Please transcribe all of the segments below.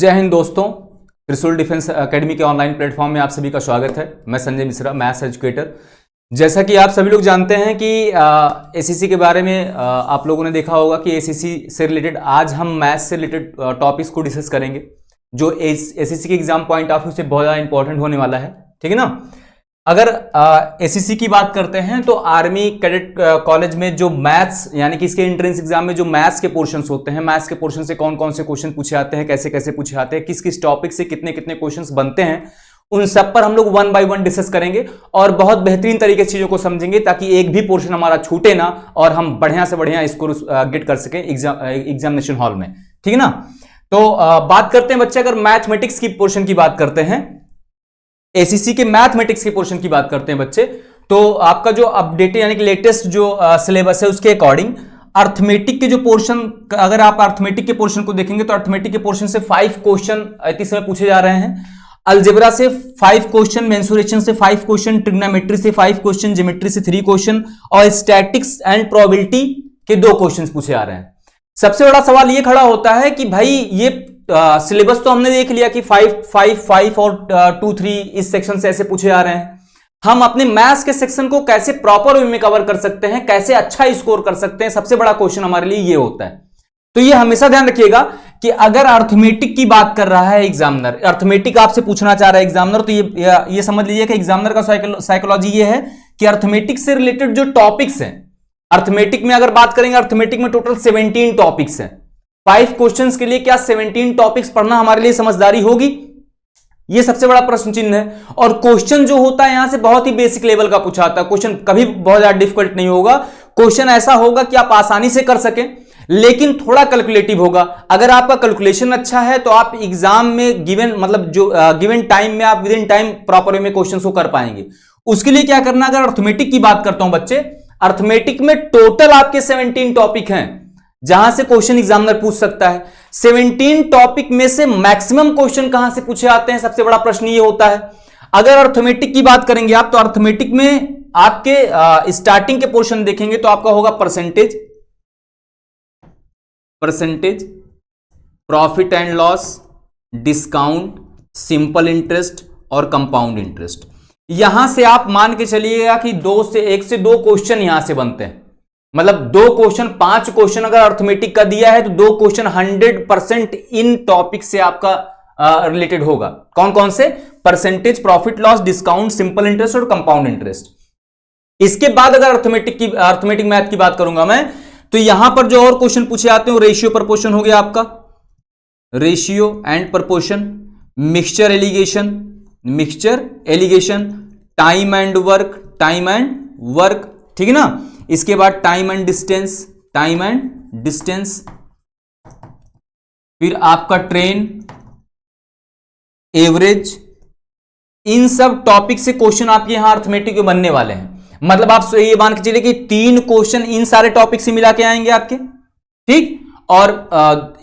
जय हिंद दोस्तों, त्रिशूल डिफेंस एकेडमी के ऑनलाइन प्लेटफॉर्म में आप सभी का स्वागत है। मैं संजय मिश्रा, मैथ्स एजुकेटर। जैसा कि आप सभी लोग जानते हैं कि एसएससी के बारे में आप लोगों ने देखा होगा कि एसएससी से रिलेटेड आज हम मैथ्स से रिलेटेड टॉपिक्स को डिस्कस करेंगे, जो एसएससी के एग्जाम पॉइंट ऑफ व्यू से बहुत ज़्यादा इंपॉर्टेंट होने वाला है। ठीक है ना। अगर एसएससी की बात करते हैं तो आर्मी कैडेट कॉलेज में जो मैथ्स यानी कि इसके एंट्रेंस एग्जाम में जो मैथ्स के पोर्शंस होते हैं, मैथ्स के पोर्शन से कौन कौन से क्वेश्चन पूछे आते हैं, कैसे कैसे पूछे आते हैं, किस किस टॉपिक से कितने कितने क्वेश्चंस बनते हैं, उन सब पर हम लोग वन बाय वन डिस्कस करेंगे और बहुत बेहतरीन तरीके से चीजों को समझेंगे ताकि एक भी पोर्शन हमारा छूटे ना और हम बढ़िया से बढ़िया स्कोर गेट कर सकें एग्जामिनेशन हॉल में। ठीक है ना। तो बात करते हैं बच्चे, अगर मैथमेटिक्स की पोर्शन की बात करते हैं, एसएससी के मैथमेटिक्स के पोर्शन की बात करते हैं बच्चे, तो आपका जो अपडेटेड यानी कि लेटेस्ट जो सिलेबस है उसके अकॉर्डिंग अर्थमेटिक के जो पोर्शन, अगर आप अर्थमेटिक के पोर्शन को देखेंगे तो अर्थमेटिक के पोर्शन से 5 क्वेश्चन इस समय पूछे जा रहे हैं। अलजेब्रा से 5 क्वेश्चन, मेंसुरेशन से 5 क्वेश्चन, ट्रिग्नोमेट्री से 5 क्वेश्चन, ज्योमेट्री से 3 क्वेश्चन और स्टैटिक्स एंड प्रोबेबिलिटी के 2 क्वेश्चन पूछे आ रहे हैं। सबसे बड़ा सवाल ये खड़ा होता है कि भाई ये सिलेबस तो हमने देख लिया कि 5 और 2, 3 इस सेक्शन से ऐसे पूछे आ रहे हैं। हम अपने मैथ्स के सेक्शन को कैसे प्रॉपर वे में कवर कर सकते हैं, कैसे अच्छा स्कोर कर सकते हैं, सबसे बड़ा क्वेश्चन हमारे लिए ये होता है। तो ये हमेशा ध्यान रखिएगा कि अगर अर्थमेटिक की बात कर रहा है एग्जामिनर, अर्थमेटिक आपसे पूछना चाह रहा है एग्जामिनर, तो ये समझ लीजिए कि एग्जामिनर का साइकोलॉजी ये है कि अर्थमेटिक से रिलेटेड जो टॉपिक्स हैं, अर्थमेटिक में अगर बात करेंगे, अर्थमेटिक में टोटल 17 टॉपिक्स हैं। 5 क्वेश्चंस के लिए क्या 17 टॉपिक्स पढ़ना हमारे लिए समझदारी होगी? यह सबसे बड़ा प्रश्न चिन्ह है। और क्वेश्चन जो होता है यहां से बहुत ही बेसिक लेवल का पूछा आता है। क्वेश्चन कभी बहुत ज्यादा डिफिकल्ट नहीं होगा। क्वेश्चन ऐसा होगा कि आप आसानी से कर सकें, लेकिन थोड़ा कैलकुलेटिव होगा। अगर आपका कैलकुलेशन अच्छा है तो आप एग्जाम में गिवन मतलब जो गिवन टाइम में आप with in time proper way में क्वेश्चन को कर पाएंगे। उसके लिए क्या करना, अगर अर्थमेटिक की बात करता हूं बच्चे, अर्थमेटिक में टोटल आपके 17 टॉपिक हैं जहां से क्वेश्चन एग्जामिनर पूछ सकता है। 17 टॉपिक में से मैक्सिमम क्वेश्चन कहां से पूछे आते हैं, सबसे बड़ा प्रश्न ये होता है। अगर अर्थमेटिक की बात करेंगे आप, तो अर्थमेटिक में आपके स्टार्टिंग के पोर्शन देखेंगे तो आपका होगा percentage, profit and loss, discount, simple interest और कंपाउंड इंटरेस्ट। यहां से आप मान के चलिएगा कि 1 से 2 क्वेश्चन यहां से बनते हैं। मतलब 2 क्वेश्चन, 5 क्वेश्चन अगर अर्थमेटिक का दिया है तो 2 क्वेश्चन 100% इन टॉपिक से आपका रिलेटेड होगा। कौन कौन से? Percentage, profit loss, discount, simple interest और कंपाउंड इंटरेस्ट। इसके बाद अगर अर्थमेटिक मैथ की बात करूंगा मैं, तो यहां पर जो और क्वेश्चन पूछे आते हैं वो रेशियो प्रपोर्शन हो गया आपका, ratio and proportion, mixture allegation, time and work, ठीक है ना। इसके बाद टाइम एंड डिस्टेंस, फिर आपका ट्रेन, एवरेज। इन सब टॉपिक से क्वेश्चन आपके यहां अर्थमेटिक के बनने वाले हैं। मतलब आप ये मान के चलिए कि 3 क्वेश्चन इन सारे टॉपिक से मिला के आएंगे आपके, ठीक। और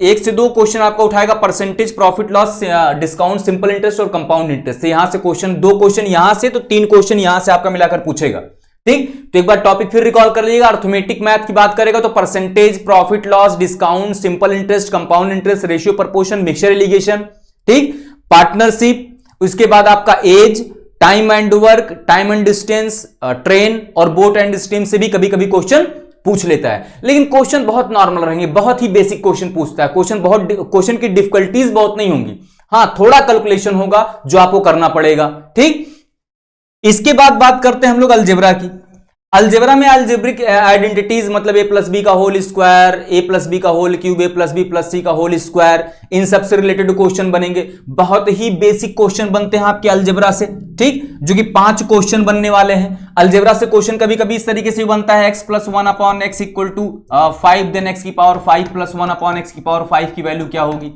1 से 2 क्वेश्चन आपका उठाएगा percentage, profit loss, discount, simple interest और कंपाउंड इंटरेस्ट। यहां से क्वेश्चन 2 क्वेश्चन यहां से, तो 3 क्वेश्चन यहां से आपका मिलाकर पूछेगा, ठीक। तो एक बार टॉपिक फिर रिकॉल कर लीजिएगा। अर्थमेटिक मैथ की बात करेगा तो percentage, profit loss, discount, simple interest, compound interest, ratio proportion, mixture alligation, ठीक, पार्टनरशिप। उसके बाद आपका age, time and work, time and distance, train और बोट एंड स्ट्रीम से भी कभी कभी क्वेश्चन पूछ लेता है। लेकिन क्वेश्चन बहुत नॉर्मल रहेंगे, बहुत ही बेसिक क्वेश्चन पूछता है। क्वेश्चन की डिफिकल्टीज बहुत नहीं होंगी। हां, थोड़ा कैलकुलेशन होगा जो आपको करना पड़ेगा, ठीक। इसके बाद बात करते हैं हम लोग अलजेब्रा की। अलजेब्रा में अलजेब्रिक आइडेंटिटीज मतलब a + b का होल स्क्वायर, a + b का whole cube, a + b + c का होल स्क्वायर, इन सब से रिलेटेड क्वेश्चन बनेंगे। बहुत ही बेसिक क्वेश्चन बनते हैं आपके अलजेब्रा से, ठीक, जो कि 5 क्वेश्चन बनने वाले हैं। अलजेब्रा से क्वेश्चन कभी कभी इस तरीके से बनता है, x + 1/x = 5, देन x की पावर 5 + 1/x की पावर 5 की वैल्यू क्या होगी।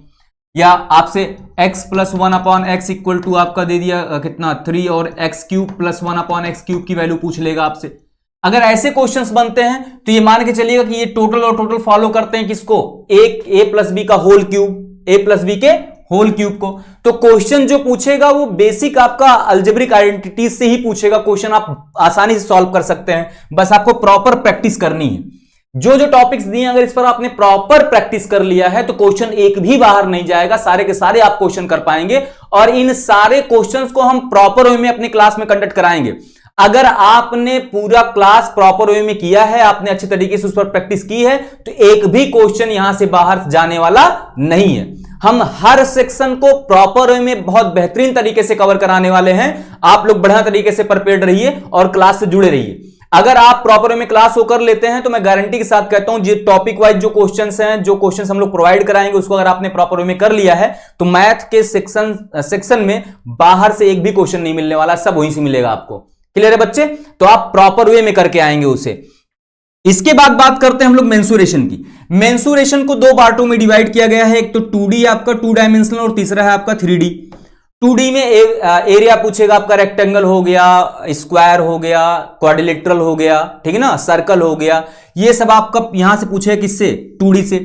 या आपसे x + 1/x = आपका दे दिया कितना 3 और x³ + 1/x³ की वैल्यू पूछ लेगा आपसे। अगर ऐसे क्वेश्चंस बनते हैं तो ये मान के चलिएगा कि ये टोटल फॉलो करते हैं किसको, एक a + b का होल क्यूब, a + b के होल क्यूब को। तो क्वेश्चन जो पूछेगा वो बेसिक आपका अलजेब्रिक आइडेंटिटीज से ही पूछेगा। क्वेश्चन आप आसानी से सॉल्व कर सकते हैं, बस आपको प्रॉपर प्रैक्टिस करनी है। जो जो टॉपिक्स दिए अगर इस पर आपने प्रॉपर प्रैक्टिस कर लिया है तो क्वेश्चन एक भी बाहर नहीं जाएगा, सारे के सारे आप क्वेश्चन कर पाएंगे। और इन सारे क्वेश्चंस को हम प्रॉपर वे में अपनी क्लास में कंडक्ट कराएंगे। अगर आपने पूरा क्लास प्रॉपर वे में किया है, आपने अच्छे तरीके से उस पर प्रैक्टिस की है, तो एक भी क्वेश्चन यहां से बाहर जाने वाला नहीं है। हम हर सेक्शन को प्रॉपर वे में बहुत बेहतरीन तरीके से कवर कराने वाले हैं। आप लोग बढ़िया तरीके से प्रिपेयर्ड रहिए और क्लास से जुड़े रहिए। अगर आप प्रॉपर वे में क्लास हो कर लेते हैं तो मैं गारंटी के साथ कहता हूं, जो टॉपिक वाइज जो क्वेश्चंस हैं, जो क्वेश्चंस हम लोग प्रोवाइड कराएंगे, उसको अगर आपने प्रॉपर वे में कर लिया है तो मैथ के सेक्शन में बाहर से एक भी क्वेश्चन नहीं मिलने वाला, सब वहीं से मिलेगा आपको। क्लियर है बच्चे? तो आप प्रॉपर वे में करके आएंगे उसे। इसके बाद बात करते हैं हम लोग मेंसुरेशन की। मेंसुरेशन को दो पार्टों में डिवाइड किया गया है, एक तो 2D आपका 2 डायमेंशनल और तीसरा है आपका 3D। 2D में एरिया पूछेगा आपका, रेक्टेंगल हो गया, स्क्वायर हो गया, क्वाड्रिलेटरल हो गया, ठीक है ना, सर्कल हो गया, ये सब आपका यहां से पूछेगा किससे? 2D से।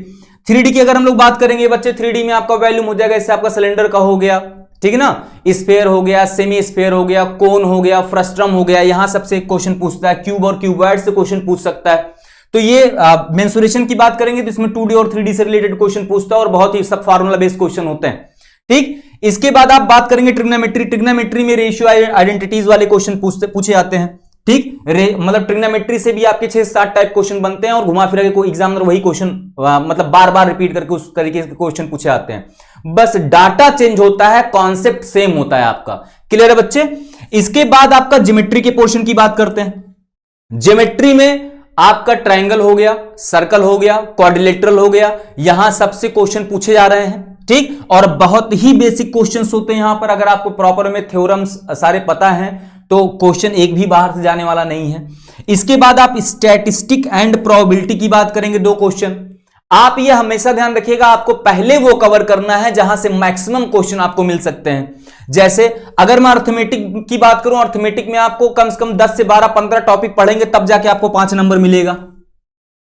3D की अगर हम लोग बात करेंगे बच्चे, 3D में आपका वॉल्यूम हो जाएगा, इससे आपका सिलेंडर का हो गया, ठीक है ना, स्फीयर हो गया, सेमी स्फीयर हो गया, कोन हो गया, फ्रस्ट्रम हो गया, यहां सबसे क्वेश्चन पूछता है, क्यूब और क्यूबॉइड से क्वेश्चन पूछ सकता है। तो ये मेंसुरेशन की बात करेंगे तो इसमें 2D और 3D से रिलेटेड क्वेश्चन पूछता है और बहुत ही सब फार्मूला बेस्ड क्वेश्चन होते हैं। ठीक, इसके बाद आप बात करेंगे ट्रिग्नोमेट्री। ट्रिग्नोमेट्री में रेशियो आइडेंटिटीज वाले क्वेश्चन पूछे जाते हैं। ठीक, मतलब ट्रिग्नोमेट्री से भी आपके 6-7 टाइप क्वेश्चन बनते हैं और घुमा फिरा के कोई एग्जामिनर वही क्वेश्चन मतलब बार बार रिपीट करके उस तरीके के क्वेश्चन पूछे जाते हैं। बस डाटा चेंज होता है, कॉन्सेप्ट सेम होता है आपका। क्लियर है बच्चे? इसके बाद आपका ज्योमेट्री के पोर्शन की बात करते हैं। ज्योमेट्री में आपका ट्रायंगल हो गया, सर्कल हो गया, क्वाड्रिलेटरल हो गया, यहां सबसे क्वेश्चन पूछे जा रहे हैं। ठीक, और बहुत ही बेसिक क्वेश्चंस होते हैं यहां पर। अगर आपको प्रॉपर में थ्योरम्स सारे पता हैं तो क्वेश्चन एक भी बाहर से जाने वाला नहीं है। इसके बाद आप स्टैटिस्टिक एंड प्रोबेबिलिटी की बात करेंगे, 2 क्वेश्चन। आप ये हमेशा ध्यान रखिएगा, आपको पहले वो कवर करना है जहां से मैक्सिमम क्वेश्चन आपको मिल सकते हैं। जैसे अगर मैं अर्थमेटिक की बात करूं, अर्थमेटिक में आपको कम से कम 10 से 12-15 टॉपिक पढ़ेंगे तब जाके आपको 5 नंबर मिलेगा।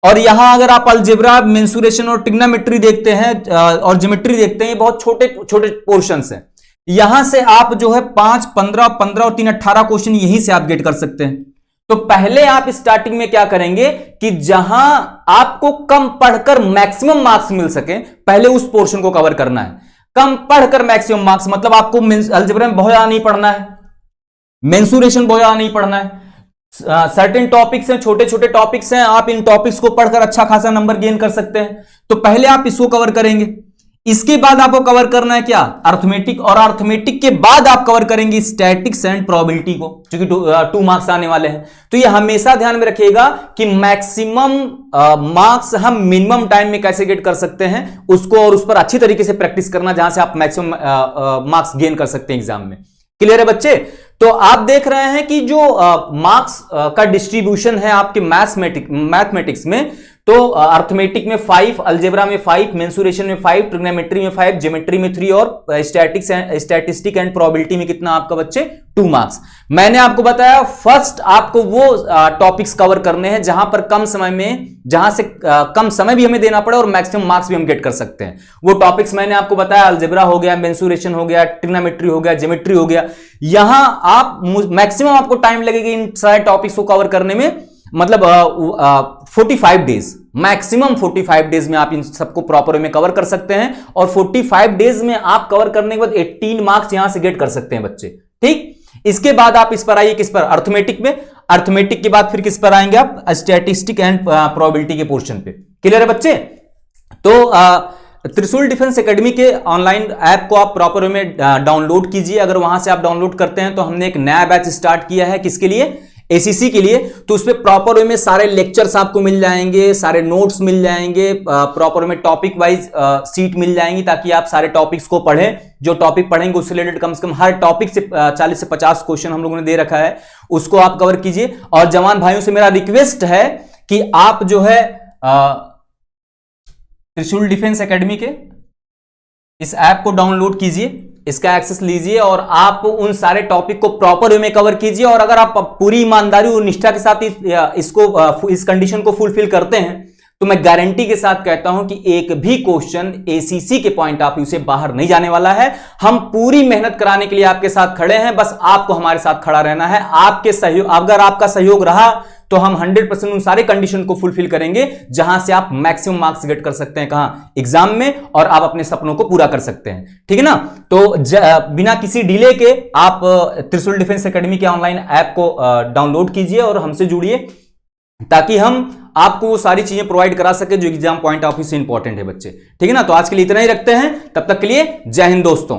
और यहां अगर आप अलजेब्रा, मेंसुरेशन और ट्रिग्नोमेट्री देखते हैं और ज्योमेट्री देखते हैं, ये बहुत छोटे छोटे पोर्शंस हैं। यहां से आप जो है 5, 15, 15 और 3, 18 क्वेश्चन यहीं से आप गेट कर सकते हैं। तो पहले आप स्टार्टिंग में क्या करेंगे कि जहां आपको कम पढ़कर मैक्सिमम मार्क्स मिल सके, पहले उस पोर्शन को कवर करना है। कम पढ़कर मैक्सिमम मार्क्स मतलब आपको अलजेब्रा में बहुत ज्यादा नहीं पढ़ना है, मेंसुरेशन बहुत ज्यादा नहीं पढ़ना है। सर्टेन टॉपिक्स हैं, छोटे छोटे टॉपिक्स हैं, आप इन टॉपिक्स को पढ़कर अच्छा खासा नंबर गेन कर सकते हैं। तो पहले आप इसको कवर करेंगे। इसके बाद आपको कवर करना है क्या? अर्थमेटिक। और अर्थमेटिक के बाद आप कवर करेंगे स्टैटिक्स एंड प्रोबेबिलिटी को, क्योंकि 2 मार्क्स आने वाले हैं। तो ये हमेशा ध्यान में रखिएगा कि मैक्सिमम मार्क्स हम मिनिमम टाइम में कैसे गेट कर सकते हैं उसको, और उस पर अच्छी तरीके से प्रैक्टिस करना जहां से आप मैक्सिमम मार्क्स गेन कर सकते हैं एग्जाम में। क्लियर है बच्चे? तो आप देख रहे हैं कि जो मार्क्स का डिस्ट्रीब्यूशन है आपके मैथमेटिक्स में, तो अर्थमेटिक में 5, अलजेब्रा में 5, मेंसुरेशन में 5, ट्रिग्नोमेट्री में 5, ज्योमेट्री में 3 और स्टैटिस्टिक एंड प्रोबेबिलिटी में कितना आपका बच्चे? 2 मार्क्स। मैंने आपको बताया फर्स्ट आपको वो टॉपिक्स कवर करने हैं जहां पर कम समय में, जहां से कम समय भी हमें देना पड़े और मैक्सिमम मार्क्स भी हम गेट कर सकते हैं। वो टॉपिक्स मैंने आपको बताया, अलजेब्रा हो गया, मेंसुरेशन हो गया, ट्रिग्नोमेट्री हो गया, ज्योमेट्री हो गया। यहां आप मैक्सिमम आपको टाइम लगेगा इन सारे टॉपिक्स को कवर करने में, मतलब 45 डेज, मैक्सिमम 45 डेज में आप इन सबको प्रॉपर में कवर कर सकते हैं। और 45 डेज में आप कवर करने के बाद 18 मार्क्स यहां से गेट कर सकते हैं बच्चे। ठीक, इसके बाद आप इस पर आइए, किस पर? अर्थमेटिक में। अर्थमेटिक के बाद फिर किस पर आएंगे आप? स्टैटिस्टिक एंड प्रोबेबिलिटी के पोर्शन पे। क्लियर है बच्चे? तो त्रिशूल डिफेंस एकेडमी के ऑनलाइन ऐप को आप प्रॉपर में डाउनलोड कीजिए। अगर वहां से आप डाउनलोड करते हैं तो हमने एक नया बैच स्टार्ट किया है, किसके लिए? एसीसी के लिए। तो उसमें प्रॉपर वे में सारे लेक्चर्स आपको मिल जाएंगे, सारे नोट्स मिल जाएंगे, प्रॉपर में टॉपिक वाइज सीट मिल जाएंगी, ताकि आप सारे टॉपिक्स को पढ़ें। जो टॉपिक पढ़ेंगे उससे रिलेटेड कम से कम हर टॉपिक से 40 से 50 क्वेश्चन हम लोगों ने दे रखा है, उसको आप कवर कीजिए। और जवान भाइयों से मेरा रिक्वेस्ट है कि आप जो है त्रिशूल डिफेंस एकेडमी के इस ऐप को डाउनलोड कीजिए, इसका एक्सेस लीजिए और आप उन सारे टॉपिक को प्रॉपर वे में कवर कीजिए। और अगर आप पूरी ईमानदारी और निष्ठा के साथ इस कंडीशन को फुलफिल करते हैं तो मैं गारंटी के साथ कहता हूं कि एक भी क्वेश्चन एसीसी के पॉइंट ऑफ व्यू से बाहर नहीं जाने वाला है। हम पूरी मेहनत कराने के लिए आपके साथ खड़े हैं, बस आपको हमारे साथ खड़ा रहना है। आपके सहयोग, अगर आपका सहयोग रहा तो हम 100% उन सारे कंडीशन को फुलफिल करेंगे जहां से आप मैक्सिमम मार्क्स गेट कर सकते हैं, कहां, एग्जाम में, और आप अपने सपनों को पूरा कर सकते हैं। ठीक है ना। तो बिना किसी डिले के आप त्रिशूल डिफेंस एकेडमी के ऑनलाइन ऐप को डाउनलोड कीजिए और हमसे जुड़िए, ताकि हम आपको वो सारी चीजें प्रोवाइड करा सके जो एग्जाम पॉइंट ऑफ व्यू से इंपॉर्टेंट है बच्चे। ठीक है ना। तो आज के लिए इतना ही रखते हैं, तब तक के लिए जय हिंद दोस्तों।